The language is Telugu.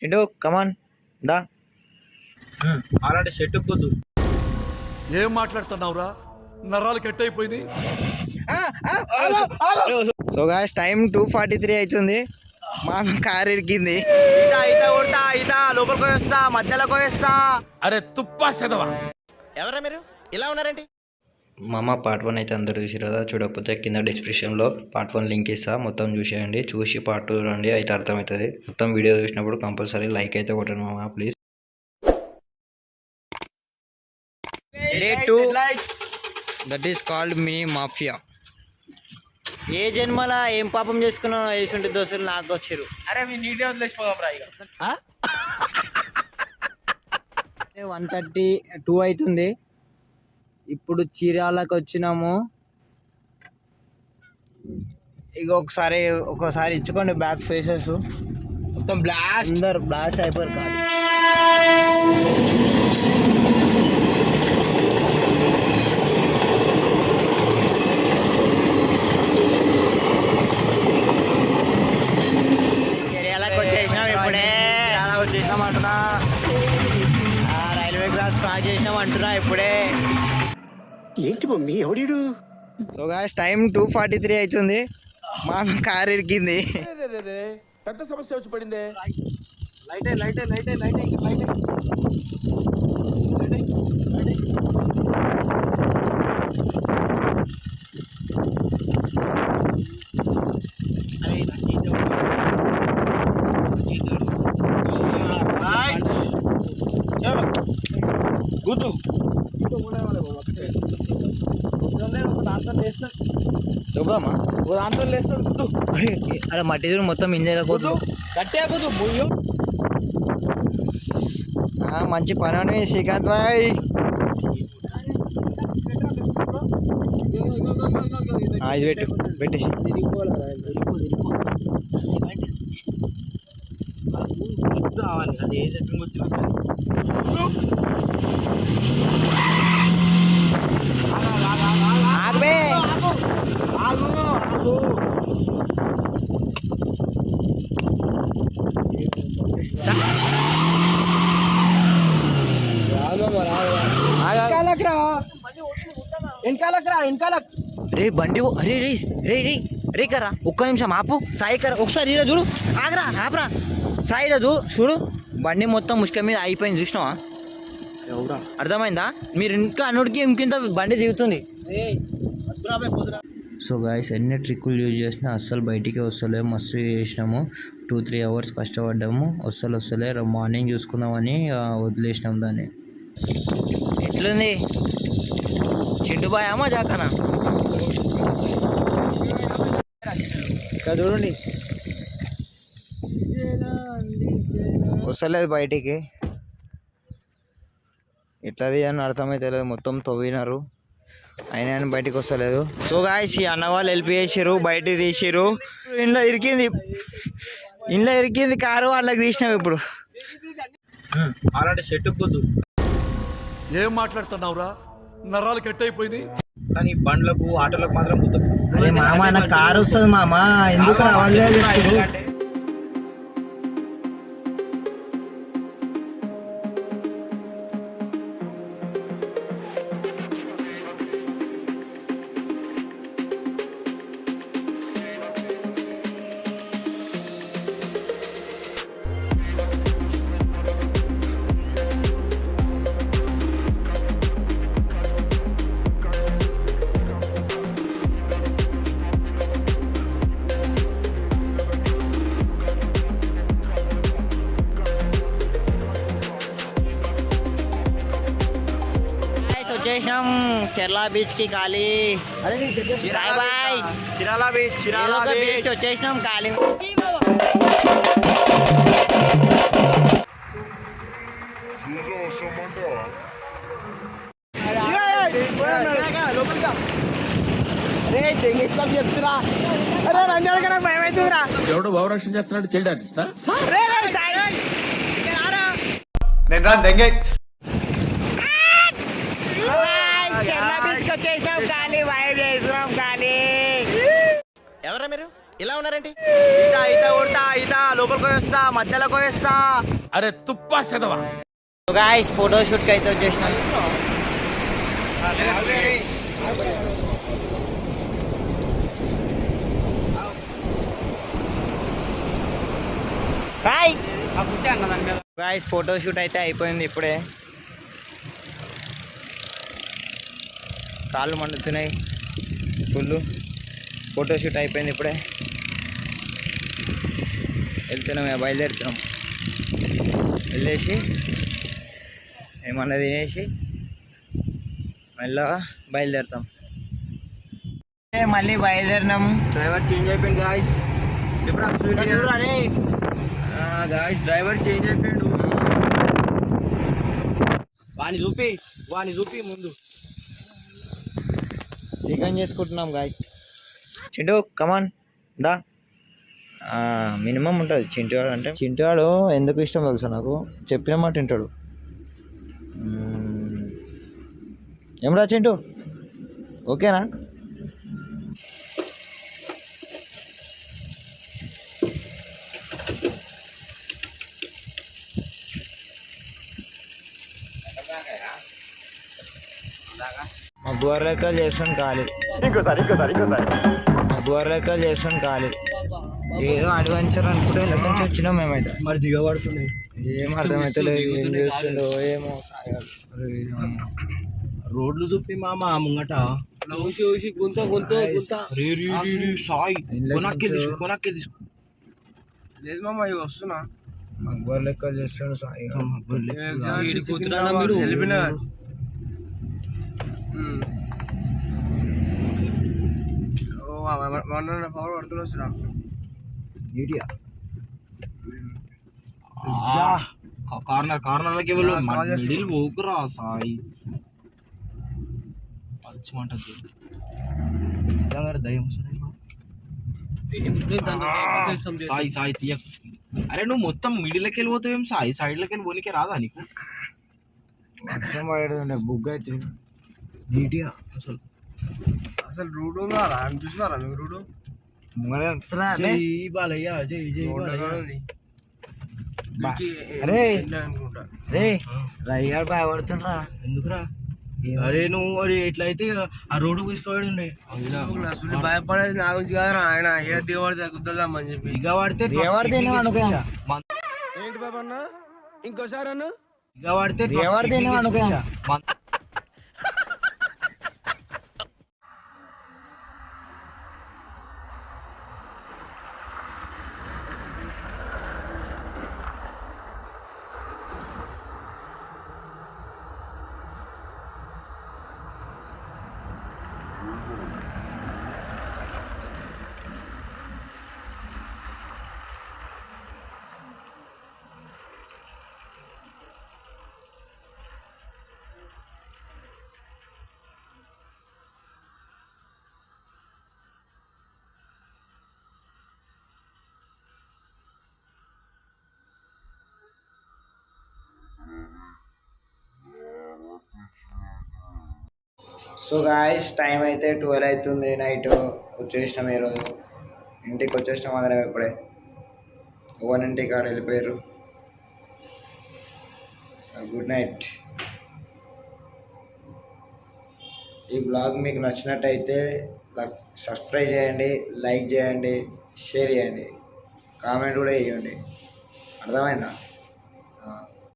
చింటూ కమాన్ దా. అలాంటి షర్టు కుదు. ఏం మాట్లాడుతున్నావురా? నరాలు కట్ అయిపోయింది. సో గాయ్స్ టైం 2:43 అవుతుంది. మా కారు ఇరికింది. లోపలికి వస్తా, మధ్యలోకి వస్తా. అరే తుప్పా చదవా. ఎవరా మీరు ఇలా ఉన్నారేంటి? మామ పార్ట్ 1 అయితే అందరూ చూసి కదా, చూడకపోతే కింద డిస్క్రిప్షన్లో పార్ట్ 1 లింక్ ఇస్తా, మొత్తం చూసేయండి. చూసి పార్ట్ 2 రండి, అయితే అర్థమవుతుంది. మొత్తం వీడియో చూసినప్పుడు కంపల్సరీ లైక్ అయితే కొట్టండి మామ please. Day 2 that is called mini mafia. ఏ జన్మల ఏం పాపం చేసుకున్నా వేసుంటే దోస్తులు నాకు వచ్చారు. అరే మీ నీట్గా వదిలేసిపోదాం రా. 1:32 అవుతుంది. ఇప్పుడు చీరాలకు వచ్చినాము. ఇక ఒకసారి ఇచ్చుకోండి బ్యాక్ ఫేసెస్ మొత్తం బ్లాస్ట్. అందరు బ్లాస్ట్ అయిపోయారు కాదు. చీరాలకు వచ్చేసినాం. ఇప్పుడే వచ్చేసినాం అంటున్నా. రైల్వే క్రాస్ స్టార్ట్ చేసినాం అంటున్నా ఇప్పుడే. ఏంటి మమ్మీ ఎవడీడు? సో గాయ్స్ టైం 2:43 అవుతుంది. మా కారు ఇరికింది. పెద్ద సమస్య వచ్చి పడిందే. గుద్దు చూద్దామా దాంతో లేస్తుంది. గుద్దు అలా మట్టి మొత్తం ఇంజన్ గుద్దు గట్టిగా గుద్దు. మంచి పని శ్రీకాంత్ భాయ్. ఇది పెట్టేసి రావాలి. అది ఏ రకంగా వచ్చినా సరే ఆగబే. రే బండి రే రే రే రే రే కరా ఒక్క నిమిషం ఆపు. సాయి కరా ఒకసారి ఇలా చూడు. ఆగరా ఆపరా సాయి చూడు. బండి మొత్తం ముష్క మీద అయిపోయింది చూసినావా? అర్థమైందా? మీరు ఇంకా అనుడికి ఇంకింత బండి దిగుతుంది. సో గాయస్ ఎన్ని ట్రిక్కులు యూజ్ చేసినా అస్సలు బయటికి వస్తలే. మస్తు చేసినాము. 2-3 అవర్స్ కష్టపడ్డాము. వస్తలే మార్నింగ్ చూసుకుందామని వదిలేసినాం దాన్ని. ఎట్లుంది చింటు బాయ్ అమ్మా జాకనా? ఇక్కడ చూడండి వస్తలేదు బయటికి. ఎట్లది అని అర్థమైతే లేదు. మొత్తం తవ్వినారు అయినా బయటికి వస్తలేదు. సో గాయ్స్ ఈ అన్న వాళ్ళు హెల్ప్ చేసారు, బయటికి తీసిరు. ఇంట్లో ఇరికింది కారు, వాళ్ళకి తీసినాం ఇప్పుడు. అలాంటి షర్టు కుదు. ఏం మాట్లాడుతున్నావురా? నరాలు కట్ అయిపోయింది. కానీ బండ్లకు ఆటోలకు మాత్రం కుదరదు. అరే మామ నాకు కారు వస్తుంది మామ, ఎందుకు రావాలి? వచ్చేసాం చెర్లా బీచ్ కి. ఖాళీ చిరాలా బీచ్ వచ్చేసినాం ఖాళీ. చెప్తురా. అరే రంజాన్ నాకు భయం అవుతుందిరా. ఎవడో భావరక్షణ చేస్తున్నాడు. చైల్డ్ ఆర్టిస్టా? నేను రా దెంగే. చెర్లా బీచ్ కి వచ్చేసినాం ఖాళీ. వైబ్ చేసినాం ఖాళీ. ఎవరా మీరు ఇలా ఉన్నారేంటి? ఈత కొడతా, ఈత లోపలికి పోయేస్తా, మధ్యలోకి పోయేస్తా. అరే తుప్పా సెదవా. గాయస్ ఫోటో షూట్కి అయితే వచ్చేసినాం. సాయి గాయస్ ఫోటో షూట్ అయితే అయిపోయింది ఇప్పుడే. కాళ్ళు మండుతున్నాయి ఫుల్. ఫోటో షూట్ అయిపోయింది ఇప్పుడే. వెళ్తున్నాం, బయలుదేరుతున్నాం. వెళ్ళేసి ఏమన్నా తినేసి మెల్లగా బయలుదేరుతాం. మళ్ళీ బయలుదేరినాం. డ్రైవర్ చేంజ్ అయిపోయింది గాయస్. అరే గాయస్ డ్రైవర్ చేంజ్ అయిపోయాడు. వాని చూపి ముందు చికెన్ చేసుకుంటున్నాం గాయస్. చింటూ కమాన్ దా. మినిమం ఉంటుంది చింటువాడు అంటే. చింటువాడు ఎందుకు ఇష్టం తెలుసా నాకు, చెప్పిన మాట వింటాడు. ఏమరా చింటూ, ఓకేనా? మా గోర్రెక్కలు చేస్తాను ఖాళీ. ఇంకోసారి మా గోర్రెక్కలు చేస్తాను ఖాళీ. ఏదో అడ్వెంచర్ అనుకుంటే లెక్కనుంచి వచ్చినాం మేమైతే. మరి దిగబడుతున్నాయి. ఏం అర్థమవుతలేదు, ఏం చేస్తుండో ఏమో. రోడ్లు చూపి మామ ముంగట సాయి కొనక్కి తీసుకో. లేదు మామ ఇవి వస్తున్నా. మా గోర్రెక్కలు చేస్తాడు సాయి. పవర్ పడుతున్నా మీడియా కార్నర్లకి మిడిల్ పోకురా సాయి. పచ్చమంటది దయ్యం సాయి తీయ. అరే నువ్వు మొత్తం మిడిల్కి వెళ్ళిపోతావేం సాయి? సైడ్లకి వెళ్ళి పోనీకే రాదా నీకు? వర్షం పడేది బుగ్గ అయితే నీట్గా అసలు రూడు అనిపిస్తున్నారా మీకు? రూడు ముంగడే అనిపిస్తున్నా. జై బాలయ్య, జై జై అరే రే రయ్యాడు భయపడుతుండ్రా. ఎందుకురా? అరే నువ్వు అది ఎట్లయితే ఆ రోడ్డు తీసుకోవాడు ఉండే. భయపడేది నా గురించి కాదురా, ఆయన ఏ దిగబడితే కుదరదామని చెప్పి దిగబడితే ఏంటి బాబా అన్న? ఇంకోసారి అన్న దిగబడితే సో గాయస్ టైం అయితే 12 అవుతుంది నైట్. వచ్చేసినాం ఈరోజు, ఇంటికి వచ్చేసినాం అందరం. ఇప్పుడే 1 కాడ వెళ్ళిపోయారు. Good night. ఈ బ్లాగ్ మీకు నచ్చినట్టయితే సబ్స్క్రైబ్ చేయండి, లైక్ చేయండి, షేర్ చేయండి, కామెంట్ కూడా వేయండి. అర్థమైందా?